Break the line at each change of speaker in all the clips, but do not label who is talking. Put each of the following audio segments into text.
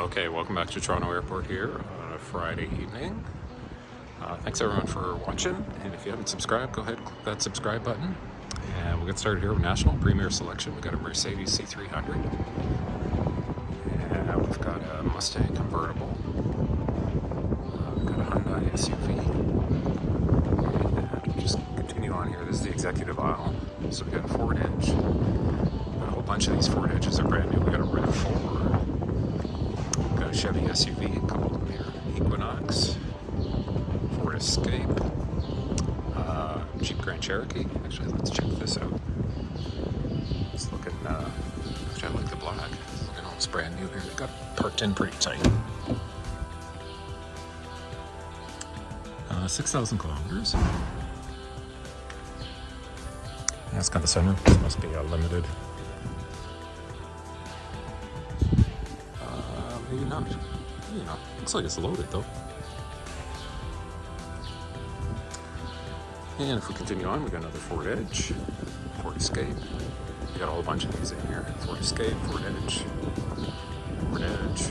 Okay, welcome back to Toronto Airport here on a Friday evening. Thanks everyone for watching, and if you haven't subscribed, go ahead and click that subscribe button. And we'll get started here with National Premier Selection. We've got a Mercedes C300, and we've got a Mustang convertible, we've got a Hyundai SUV, and we'll just continue on here. This is the executive aisle, so we've got a Ford Edge. We've got a whole bunch of these Ford Edges are brand new. We've got a RAV4, got a Chevy SUV, a couple of them here, Equinox, Ford Escape, Jeep Grand Cherokee. Actually, let's check this out. It's looking, actually I like the black. It's looking almost brand new here. It got parked in pretty tight. 6,000 kilometers. That's got the sunroof. This must be limited. Maybe not. Maybe not. Looks like it's loaded though. And if we continue on, we got another Ford Edge, Ford Escape. We got a whole bunch of these in here. Ford Escape, Ford Edge, Ford Edge.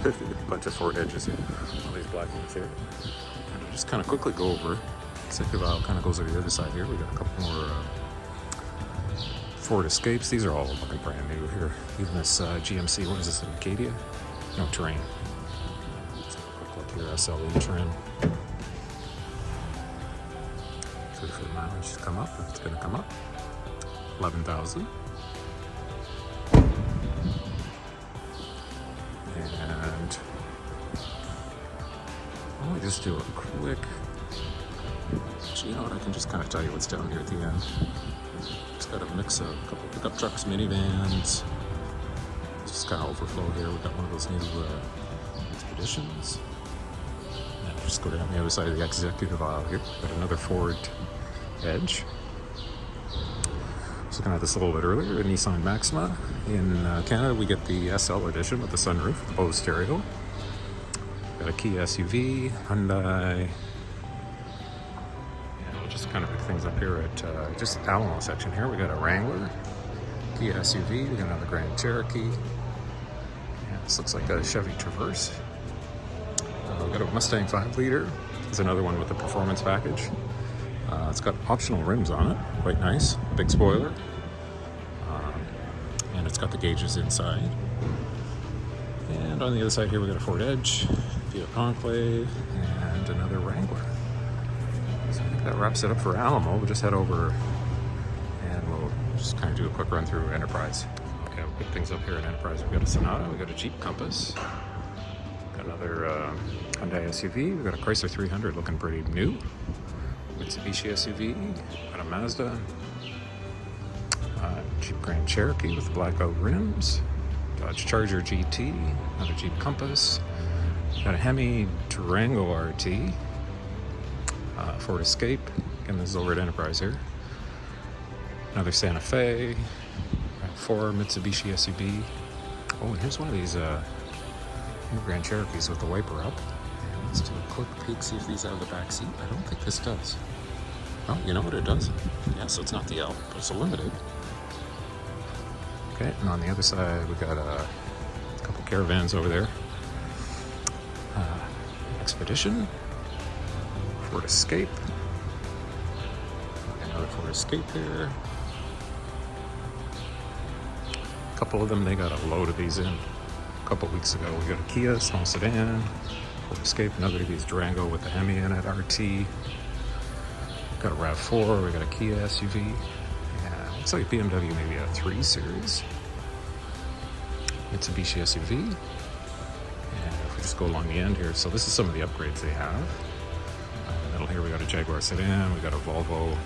A bunch of Ford Edges here. All these black ones here. And we'll just kind of quickly go over. Executive aisle kind of goes over the other side here. We got a couple more Ford Escapes. These are all looking brand new here. Even this GMC, what is this, an Acadia? No, Terrain. Let's have a quick look here, SLE trim. For the mileage to come up, it's going to come up. 11,000. And let me just do a quick. Actually, you know what? I can just kind of tell you what's down here at the end. Just got a mix of a couple of pickup trucks, minivans. Just kind of overflow here. We've got one of those new Expeditions. And we'll just go down the other side of the executive aisle here. Got another Ford Edge. I was looking at this a little bit earlier, a Nissan Maxima. In Canada, we get the SL edition with the sunroof, the Bose stereo. Got a Kia SUV, Hyundai. And we'll just kind of pick things up here at just the Alamo section here. We got a Wrangler, Kia SUV. We got another Grand Cherokee. Yeah, this looks like a Chevy Traverse. We got a Mustang 5-liter. There's another one with the performance package. It's got optional rims on it, quite nice. Big spoiler. And it's got the gauges inside. And on the other side here, we got a Ford Edge, Fiat Conclave, and another Wrangler. So I think that wraps it up for Alamo. We'll just head over and we'll just kind of do a quick run through Enterprise. Okay, we'll pick things up here in Enterprise. We've got a Sonata, we've got a Jeep Compass, got another Hyundai SUV, we've got a Chrysler 300 looking pretty new. Mitsubishi SUV, got a Mazda, Jeep Grand Cherokee with the blackout rims, Dodge Charger GT, another Jeep Compass, got a Hemi Durango RT, Ford Escape, again this is over at Enterprise here, another Santa Fe, RAV4 Mitsubishi SUV, oh and here's one of these new Grand Cherokees with the wiper up. Let's do a quick peek, see if these have the back seat. I don't think this does. Oh, you know what it does? Yeah, so it's not the L, but it's a limited. Okay, and on the other side, we got a couple Caravans over there. Expedition, Ford Escape, another Ford Escape here. A couple of them, they got a load of these in. A couple weeks ago, we got a Kia small sedan. Ford Escape, another of these Durango with the Hemi in it, RT. Got a RAV4, we got a Kia SUV. Yeah, looks like BMW, maybe a 3 Series. Mitsubishi SUV. And if we just go along the end here, so this is some of the upgrades they have. In the middle here, we got a Jaguar sedan, we got a Volvo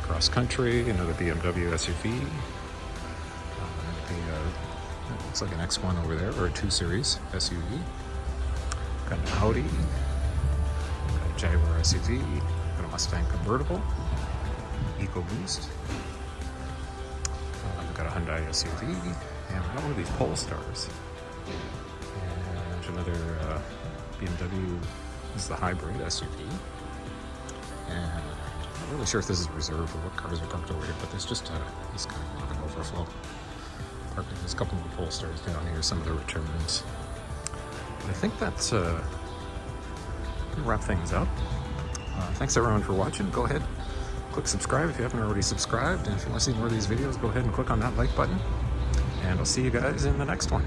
Cross Country, another BMW SUV. Looks like an X1 over there, or a 2 Series SUV. Got an Audi, got a Jaguar SUV, got a Mustang convertible, EcoBoost, we've got a Hyundai SUV, and we've got one of these Polestars. And there's another BMW, this is the hybrid SUV. And I'm not really sure if this is reserved or what cars are parked over here, but there's just this kind of an overflow. parking. There's a couple more Polestars down here, some of the returns. But I think that's gonna wrap things up. Thanks everyone for watching. Go ahead, click subscribe if you haven't already subscribed. And if you want to see more of these videos, go ahead and click on that like button. And I'll see you guys in the next one.